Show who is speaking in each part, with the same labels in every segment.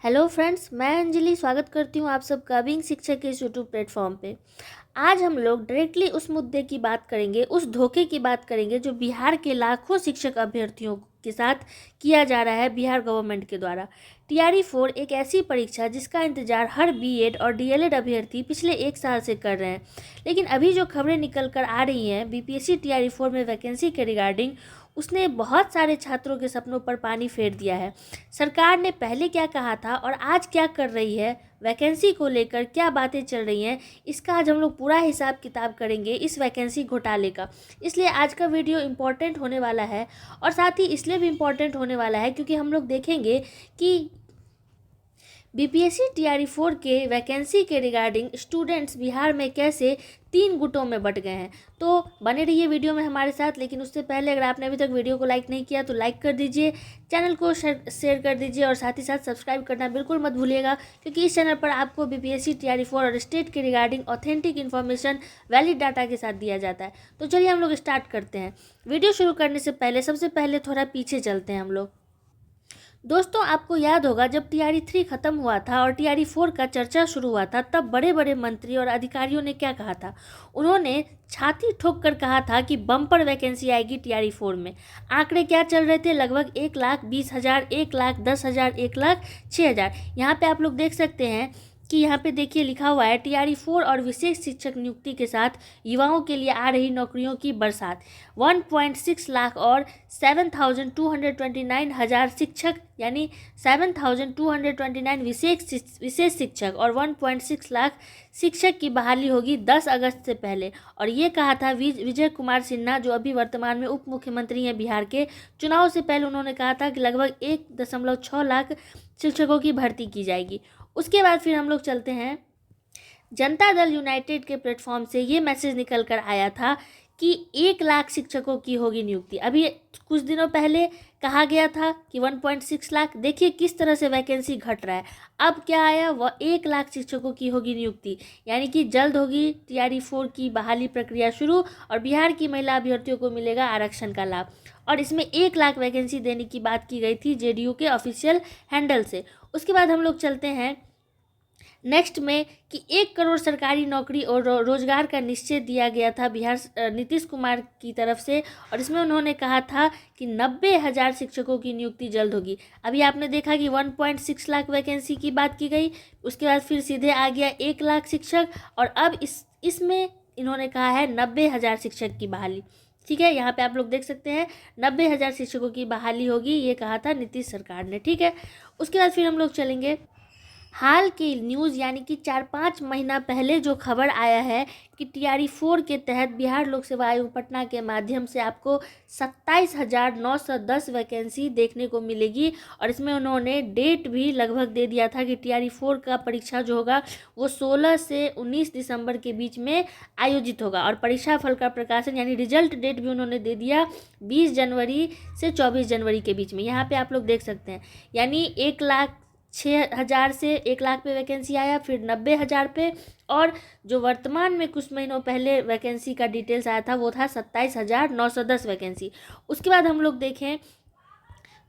Speaker 1: Hello friends, मैं अंजलि स्वागत करती हूँ आप सबका बीइंग शिक्षक के इस यूट्यूब प्लेटफॉर्म पे। आज हम लोग डायरेक्टली उस मुद्दे की बात करेंगे, उस धोखे की बात करेंगे जो बिहार के लाखों शिक्षक अभ्यर्थियों के साथ किया जा रहा है बिहार गवर्नमेंट के द्वारा। टीआरई 4 एक ऐसी परीक्षा जिसका इंतजार हर बीएड और डीएलएड अभ्यर्थी पिछले 1 साल से कर रहे हैं, लेकिन अभी जो खबरें निकल कर आ रही हैं बीपीएससी टीआरई 4 में वैकेंसी के रिगार्डिंग, उसने बहुत सारे छात्रों के सपनों पर पानी फेर दिया है। सरकार ने पहले क्या कहा था और आज क्या कर रही है, वैकेंसी को लेकर क्या बातें चल रही हैं, इसका आज हम लोग पूरा हिसाब किताब करेंगे इस वैकेंसी घोटाले का। इसलिए आज का वीडियो इम्पॉर्टेंट होने वाला है, और साथ ही इसलिए भी इम्पॉर्टेंट होने वाला है क्योंकि हम लोग देखेंगे कि बीपीएससी टीआरई 4 के वैकेंसी के रिगार्डिंग स्टूडेंट्स बिहार में कैसे 3 गुटों में बट गए हैं। तो बने रहिए वीडियो में हमारे साथ, लेकिन उससे पहले अगर आपने अभी तक वीडियो को लाइक नहीं किया तो लाइक कर दीजिए, चैनल को शेयर कर दीजिए और साथ ही साथ सब्सक्राइब करना बिल्कुल मत भूलिएगा, क्योंकि इस चैनल पर आपको बीपीएससी टीआरई 4 और स्टेट के regarding authentic information valid data के साथ दिया जाता है। तो चलिए हम लोग स्टार्ट करते हैं। वीडियो शुरू करने से पहले सबसे पहले थोड़ा पीछे चलते हैं हम लोग। दोस्तों, आपको याद होगा जब टीआरई 3 खत्म हुआ था और टीआरई 4 का चर्चा शुरू हुआ था, तब बड़े बड़े मंत्री और अधिकारियों ने क्या कहा था। उन्होंने छाती ठोक कर कहा था कि बम्पर वैकेंसी आएगी टीआरई 4 में। आंकड़े क्या चल रहे थे, लगभग 1,20,000, 1,10,000, 1,06,000। यहाँ पे आप लोग देख सकते हैं कि यहाँ पे देखिए लिखा हुआ है टीआरई 4 और विशेष शिक्षक नियुक्ति के साथ युवाओं के लिए आ रही नौकरियों की बरसात। 1.6 लाख और 7,229 हजार शिक्षक, यानी 7,229 विशेष शिक्षक और 1.6 लाख शिक्षक की बहाली होगी 10 अगस्त से पहले। और ये कहा था विजय कुमार सिन्हा, जो अभी वर्तमान में उप मुख्यमंत्री हैं बिहार के। चुनाव से पहले उन्होंने कहा था कि लगभग 1.6 लाख शिक्षकों की भर्ती की जाएगी। उसके बाद फिर हम लोग चलते हैं, जनता दल यूनाइटेड के प्लेटफॉर्म से ये मैसेज निकल कर आया था कि 1 लाख शिक्षकों की होगी नियुक्ति। अभी कुछ दिनों पहले कहा गया था कि 1.6 लाख। देखिए किस तरह से वैकेंसी घट रहा है। अब क्या आया, वह 1 लाख शिक्षकों की होगी नियुक्ति, यानी कि जल्द होगी टीआरई 4 की बहाली प्रक्रिया शुरू और बिहार की महिला अभ्यर्थियों को मिलेगा आरक्षण का लाभ। और इसमें 1 लाख वैकेंसी देने की बात की गई थी जेडीयू के ऑफिशियल हैंडल से। उसके बाद हम लोग चलते हैं नेक्स्ट में कि 1 करोड़ सरकारी नौकरी और रोजगार का निश्चय दिया गया था बिहार नीतीश कुमार की तरफ से, और इसमें उन्होंने कहा था कि 90,000 शिक्षकों की नियुक्ति जल्द होगी। अभी आपने देखा कि 1.6 लाख वैकेंसी की बात की गई, उसके बाद फिर सीधे आ गया 1 लाख शिक्षक, और अब इसमें इन्होंने कहा है 90,000 शिक्षक की बहाली। ठीक है, यहाँ पे आप लोग देख सकते हैं 90,000 शिक्षकों की बहाली होगी, ये कहा था नीतीश सरकार ने। ठीक है, उसके बाद फिर हम लोग चलेंगे हाल की न्यूज़, यानी कि 4-5 महीना पहले जो खबर आया है कि टीआरई 4 के तहत बिहार लोक सेवा आयोग पटना के माध्यम से आपको 27,910 वैकेंसी देखने को मिलेगी। और इसमें उन्होंने डेट भी लगभग दे दिया था कि टीआरई 4 का परीक्षा जो होगा वो 16 से 19 दिसंबर के बीच में आयोजित होगा, और परीक्षा फल का प्रकाशन यानी रिजल्ट डेट भी उन्होंने दे दिया 20 जनवरी से 24 जनवरी के बीच में। यहाँ पे आप लोग देख सकते हैं, यानी 1,06,000 से 1 लाख पे वैकेंसी आया, फिर 90,000 पे, और जो वर्तमान में कुछ महीनों पहले वैकेंसी का डिटेल्स आया था वो था 27,910 वैकेंसी। उसके बाद हम लोग देखें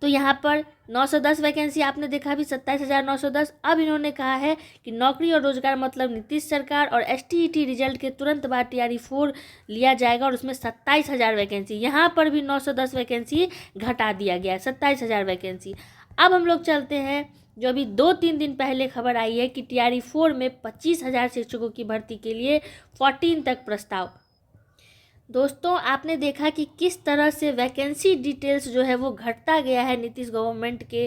Speaker 1: तो यहाँ पर 910 वैकेंसी आपने देखा, भी 27,910। अब इन्होंने कहा है कि नौकरी और रोजगार मतलब नीतीश सरकार, और एसटीईटी रिजल्ट के तुरंत बाद टीआरई 4 लिया जाएगा और उसमें 27,000 वैकेंसी। यहाँ पर भी 910 वैकेंसी घटा दिया गया है, 27,000 वैकेंसी। अब हम लोग चलते हैं, जो अभी 2-3 दिन पहले खबर आई है कि टीआरई 4 में 25,000 शिक्षकों की भर्ती के लिए 14 तक प्रस्ताव। दोस्तों, आपने देखा कि किस तरह से वैकेंसी डिटेल्स जो है वो घटता गया है नीतीश गवर्नमेंट के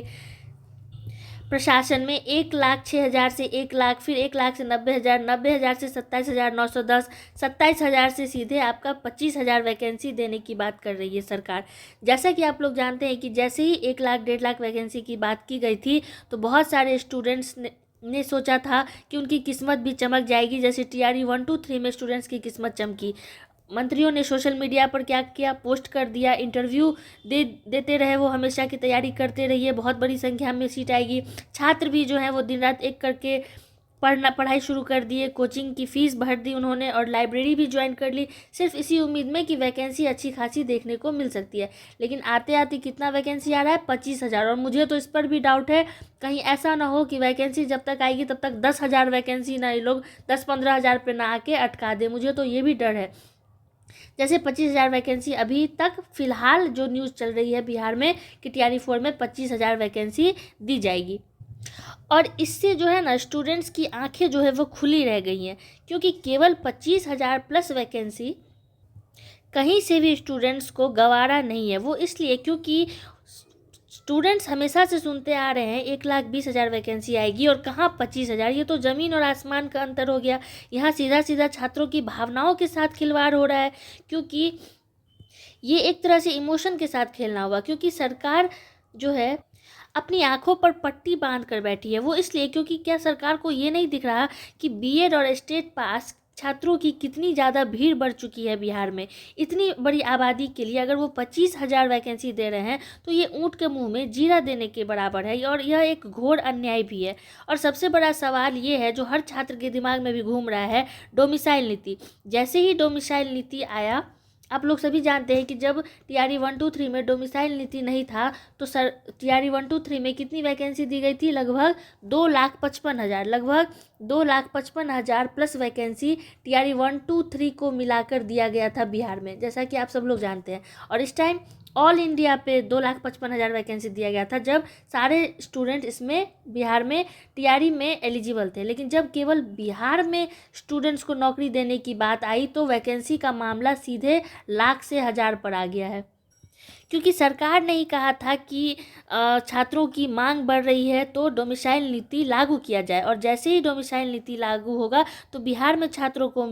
Speaker 1: प्रशासन में। 1,06,000 से 1 लाख, फिर 1 लाख से 90,000, 90,000 से 27,910, 27,000 से सीधे आपका 25,000 वैकेंसी देने की बात कर रही है सरकार। जैसा कि आप लोग जानते हैं कि जैसे ही 1 लाख 1.5 लाख वैकेंसी की बात की गई थी, तो बहुत सारे स्टूडेंट्स ने सोचा था कि उनकी किस्मत भी चमक जाएगी, जैसे टीआरई 1, 2, 3 में स्टूडेंट्स की किस्मत चमकी। मंत्रियों ने सोशल मीडिया पर क्या किया, पोस्ट कर दिया, इंटरव्यू देते रहे, वो हमेशा की तैयारी करते रहिए, बहुत बड़ी संख्या में सीट आएगी। छात्र भी जो है वो दिन रात एक करके पढ़ाई शुरू कर दिए, कोचिंग की फ़ीस भर दी उन्होंने और लाइब्रेरी भी ज्वाइन कर ली, सिर्फ इसी उम्मीद में कि वैकेंसी अच्छी खासी देखने को मिल सकती है। लेकिन आते आते कितना वैकेंसी आ रहा है? 25,000। और मुझे तो इस पर भी डाउट है, कहीं ऐसा ना हो कि वैकेंसी जब तक आएगी तब तक 10,000 वैकेंसी ना ये लोग 10-15,000 पे ना आके अटका दे। मुझे तो ये भी डर है। जैसे 25,000 वैकेंसी अभी तक फ़िलहाल जो न्यूज़ चल रही है बिहार में कि टीआरई 4 में 25,000 वैकेंसी दी जाएगी। और इससे जो है ना स्टूडेंट्स की आंखें जो है वो खुली रह गई हैं, क्योंकि केवल 25,000 प्लस वैकेंसी कहीं से भी स्टूडेंट्स को गंवारा नहीं है। वो इसलिए क्योंकि स्टूडेंट्स हमेशा से सुनते आ रहे हैं 1,20,000 वैकेंसी आएगी और कहाँ 25,000। ये तो ज़मीन और आसमान का अंतर हो गया। यहाँ सीधा सीधा छात्रों की भावनाओं के साथ खिलवाड़ हो रहा है, क्योंकि ये एक तरह से इमोशन के साथ खेलना हुआ। क्योंकि सरकार जो है अपनी आंखों पर पट्टी बांध कर बैठी है। वो इसलिए क्योंकि क्या सरकार को ये नहीं दिख रहा कि बीएड और स्टेट पास छात्रों की कितनी ज़्यादा भीड़ बढ़ चुकी है बिहार में। इतनी बड़ी आबादी के लिए अगर वो 25,000 वैकेंसी दे रहे हैं तो ये ऊँट के मुंह में जीरा देने के बराबर है, और यह एक घोर अन्याय भी है। और सबसे बड़ा सवाल ये है जो हर छात्र के दिमाग में भी घूम रहा है, डोमिसाइल नीति। जैसे ही डोमिसाइल नीति आया, आप लोग सभी जानते हैं कि जब टीआरई 1-2-3 में डोमिसाइल नीति नहीं था तो टीआरई 1-2-3 में कितनी वैकेंसी दी गई थी? लगभग 2,55,000, लगभग 2,55,000 प्लस वैकेंसी टीआरई 1-2-3 को मिलाकर दिया गया था बिहार में, जैसा कि आप सब लोग जानते हैं। और इस टाइम ऑल इंडिया पे 2,55,000 वैकेंसी दिया गया था, जब सारे स्टूडेंट इसमें बिहार में टीआरई में एलिजिबल थे। लेकिन जब केवल बिहार में स्टूडेंट्स को नौकरी देने की बात आई तो वैकेंसी का मामला सीधे लाख से हज़ार पर आ गया है। क्योंकि सरकार ने ही कहा था कि छात्रों की मांग बढ़ रही है तो डोमिसाइल नीति लागू किया जाए, और जैसे ही डोमिसाइल नीति लागू होगा तो बिहार में छात्रों को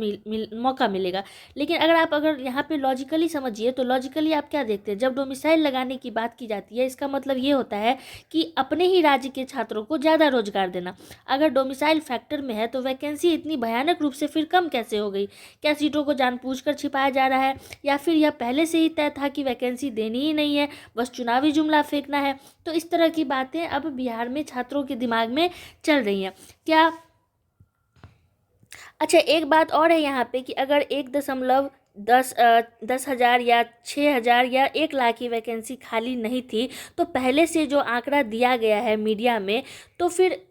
Speaker 1: मौका मिलेगा। लेकिन अगर यहाँ पे लॉजिकली समझिए तो लॉजिकली आप क्या देखते हैं, जब डोमिसाइल लगाने की बात की जाती है इसका मतलब ये होता है कि अपने ही राज्य के छात्रों को ज़्यादा रोजगार देना। अगर डोमिसाइल फैक्टर में है तो वैकेंसी इतनी भयानक रूप से फिर कम कैसे हो गई? क्या सीटों को जानबूझकर छिपाया जा रहा है, या फिर यह पहले से ही तय था कि वैकेंसी देनी ही नहीं है, बस चुनावी जुमला फेंकना है? तो इस तरह की बातें अब बिहार में छात्रों के दिमाग में चल रही हैं। क्या अच्छा, एक बात और है यहाँ पे कि अगर 1.10,000 या 6,000 या 1,00,000 की वैकेंसी खाली नहीं थी तो पहले से जो आंकड़ा दिया गया है मीडिया में, तो फिर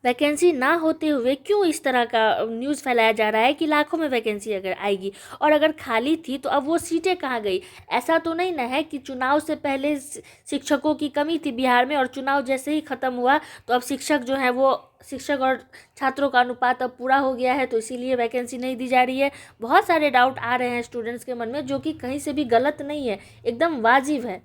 Speaker 1: वैकेंसी ना होते हुए क्यों इस तरह का न्यूज़ फैलाया जा रहा है कि लाखों में वैकेंसी अगर आएगी? और अगर खाली थी तो अब वो सीटें कहाँ गई? ऐसा तो नहीं ना है कि चुनाव से पहले शिक्षकों की कमी थी बिहार में और चुनाव जैसे ही ख़त्म हुआ तो अब शिक्षक जो है वो शिक्षक और छात्रों का अनुपात अब पूरा हो गया है तो इसीलिए वैकेंसी नहीं दी जा रही है। बहुत सारे डाउट आ रहे हैं स्टूडेंट्स के मन में, जो कि कहीं से भी गलत नहीं है, एकदम वाजिब है।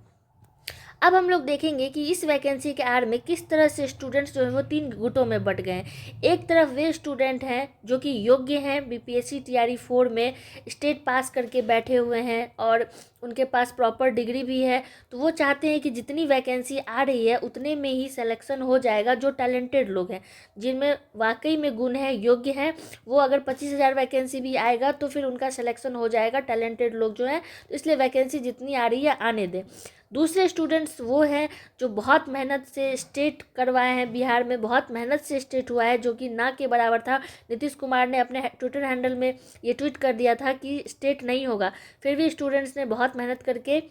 Speaker 1: अब हम लोग देखेंगे कि इस वैकेंसी के आड़ में किस तरह से स्टूडेंट्स जो है वो 3 गुटों में बट गए हैं। एक तरफ वे स्टूडेंट हैं जो कि योग्य हैं, बीपीएससी टीआरई 4 में स्टेट पास करके बैठे हुए हैं और उनके पास प्रॉपर डिग्री भी है, तो वो चाहते हैं कि जितनी वैकेंसी आ रही है उतने में ही सिलेक्शन हो जाएगा। जो टैलेंटेड लोग हैं, जिनमें वाकई में गुण है, योग्य हैं, वो अगर 25,000 वैकेंसी भी आएगा तो फिर उनका सिलेक्शन हो जाएगा, टैलेंटेड लोग जो हैं, तो इसलिए वैकेंसी जितनी आ रही है आने दें। दूसरे स्टूडेंट्स वो हैं जो बहुत मेहनत से स्टेट करवाए हैं, बिहार में बहुत मेहनत से स्टेट हुआ है, जो कि ना के बराबर था। नीतीश कुमार ने अपने ट्विटर हैंडल में ये ट्वीट कर दिया था कि स्टेट नहीं होगा, फिर भी स्टूडेंट्स ने बहुत मेहनत करके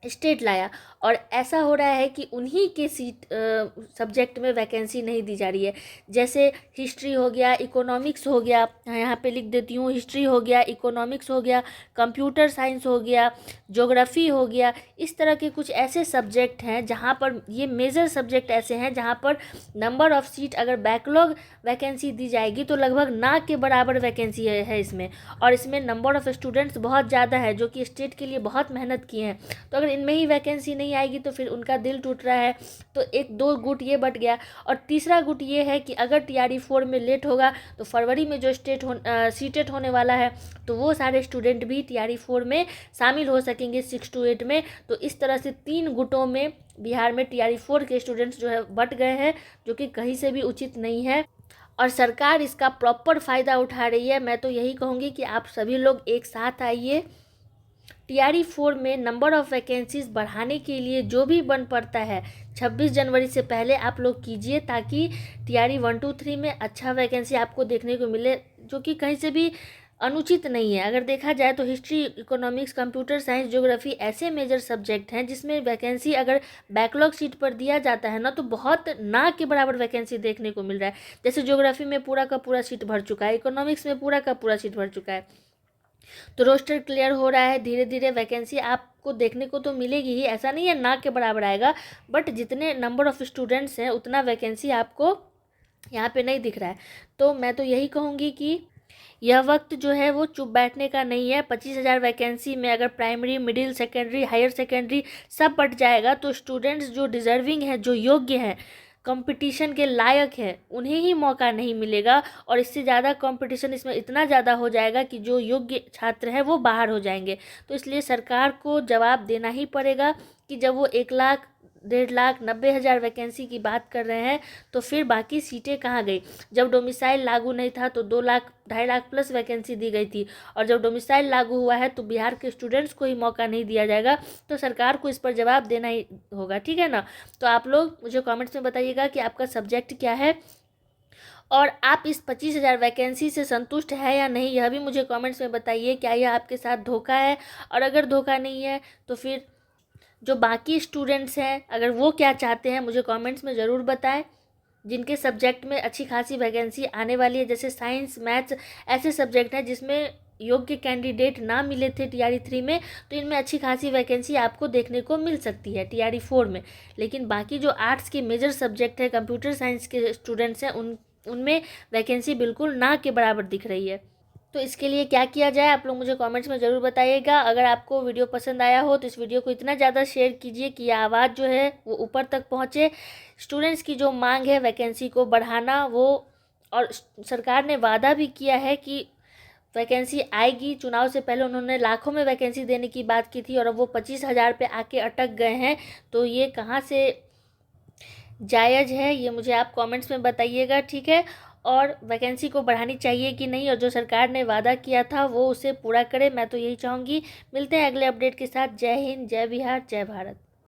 Speaker 1: स्टेट लाया। और ऐसा हो रहा है कि उन्हीं के सब्जेक्ट में वैकेंसी नहीं दी जा रही है। जैसे हिस्ट्री हो गया, इकोनॉमिक्स हो गया, यहाँ पे लिख देती हूँ, हिस्ट्री हो गया, इकोनॉमिक्स हो गया, कंप्यूटर साइंस हो गया, ज्योग्राफी हो गया। इस तरह के कुछ ऐसे सब्जेक्ट हैं जहाँ पर ये मेजर सब्जेक्ट ऐसे हैं जहाँ पर नंबर ऑफ़ सीट अगर बैकलॉग वैकेंसी दी जाएगी तो लगभग ना के बराबर वैकेंसी है इसमें, और इसमें नंबर ऑफ़ स्टूडेंट्स बहुत ज़्यादा है जो कि स्टेट के लिए बहुत मेहनत किए हैं। तो अगर इनमें ही वैकेंसी नहीं आएगी तो फिर उनका दिल टूट रहा है। तो एक दो गुट ये बट गया, और तीसरा गुट ये है कि अगर टीआरई 4 में लेट होगा तो फरवरी में जो सीटेट होने वाला है तो वो सारे स्टूडेंट भी टीआरई 4 में शामिल हो सकेंगे 6 to 8 में। तो इस तरह से 3 गुटों में बिहार में टीआरई 4 के स्टूडेंट्स जो है बट गए हैं, जो कि कहीं से भी उचित नहीं है और सरकार इसका प्रॉपर फ़ायदा उठा रही है। मैं तो यही कहूँगी कि आप सभी लोग एक साथ आइए, टीआरई 4 में नंबर ऑफ़ वैकेंसीज बढ़ाने के लिए जो भी बन पड़ता है 26 जनवरी से पहले आप लोग कीजिए, ताकि टीआरई 1, 2, 3 में अच्छा वैकेंसी आपको देखने को मिले, जो कि कहीं से भी अनुचित नहीं है। अगर देखा जाए तो history, economics, computer science, geography ऐसे मेजर सब्जेक्ट हैं जिसमें वैकेंसी अगर बैकलॉग सीट पर दिया जाता है ना, तो बहुत ना के बराबर वैकेंसी देखने को मिल रहा है। जैसे ज्योग्राफी में पूरा का पूरा सीट भर चुका है, इकोनॉमिक्स में पूरा का पूरा सीट भर चुका है। तो रोस्टर क्लियर हो रहा है, धीरे धीरे वैकेंसी आपको देखने को तो मिलेगी ही, ऐसा नहीं है ना के बराबर आएगा, बट जितने नंबर ऑफ़ स्टूडेंट्स हैं उतना वैकेंसी आपको यहाँ पे नहीं दिख रहा है। तो मैं तो यही कहूँगी कि यह वक्त जो है वो चुप बैठने का नहीं है। 25,000 वैकेंसी में अगर primary, middle, secondary, higher secondary सब बट जाएगा तो स्टूडेंट्स जो डिज़र्विंग हैं, जो योग्य हैं, कंपटीशन के लायक है, उन्हें ही मौका नहीं मिलेगा। और इससे ज़्यादा कंपटीशन इसमें इतना ज़्यादा हो जाएगा कि जो योग्य छात्र हैं वो बाहर हो जाएंगे। तो इसलिए सरकार को जवाब देना ही पड़ेगा कि जब वो 1 लाख, 1.5 लाख, 90,000 वैकेंसी की बात कर रहे हैं तो फिर बाकी सीटें कहाँ गई। जब डोमिसाइल लागू नहीं था तो 2 लाख, 2.5 लाख प्लस वैकेंसी दी गई थी, और जब डोमिसाइल लागू हुआ है तो बिहार के स्टूडेंट्स को ही मौका नहीं दिया जाएगा। तो सरकार को इस पर जवाब देना ही होगा, ठीक है ना। तो आप लोग मुझे कमेंट्स में बताइएगा कि आपका सब्जेक्ट क्या है, और आप इस 25,000 वैकेंसी से संतुष्ट है या नहीं, यह भी मुझे कमेंट्स में बताइए। क्या यह आपके साथ धोखा है, और अगर धोखा नहीं है तो फिर जो बाकी स्टूडेंट्स हैं अगर वो क्या चाहते हैं मुझे कमेंट्स में ज़रूर बताएं। जिनके सब्जेक्ट में अच्छी खासी वैकेंसी आने वाली है, जैसे साइंस, मैथ्स ऐसे सब्जेक्ट हैं जिसमें योग्य कैंडिडेट ना मिले थे टीआरई 3 में, तो इनमें अच्छी खासी वैकेंसी आपको देखने को मिल सकती है टीआरई 4 में। लेकिन बाकी जो आर्ट्स के मेजर सब्जेक्ट है, कंप्यूटर साइंस के स्टूडेंट्स हैं, उनमें वैकेंसी बिल्कुल ना के बराबर दिख रही है। तो इसके लिए क्या किया जाए आप लोग मुझे कमेंट्स में ज़रूर बताइएगा। अगर आपको वीडियो पसंद आया हो तो इस वीडियो को इतना ज़्यादा शेयर कीजिए कि यह आवाज़ जो है वो ऊपर तक पहुँचे। स्टूडेंट्स की जो मांग है वैकेंसी को बढ़ाना, वो, और सरकार ने वादा भी किया है कि वैकेंसी आएगी। चुनाव से पहले उन्होंने लाखों में वैकेंसी देने की बात की थी, और अब वो 25,000 पे आके अटक गए हैं। तो ये कहाँ से जायज़ है, ये मुझे आप कमेंट्स में बताइएगा, ठीक है। और वैकेंसी को बढ़ानी चाहिए कि नहीं, और जो सरकार ने वादा किया था वो उसे पूरा करे, मैं तो यही चाहूँगी। मिलते हैं अगले अपडेट के साथ। जय हिंद, जय बिहार, जय भारत।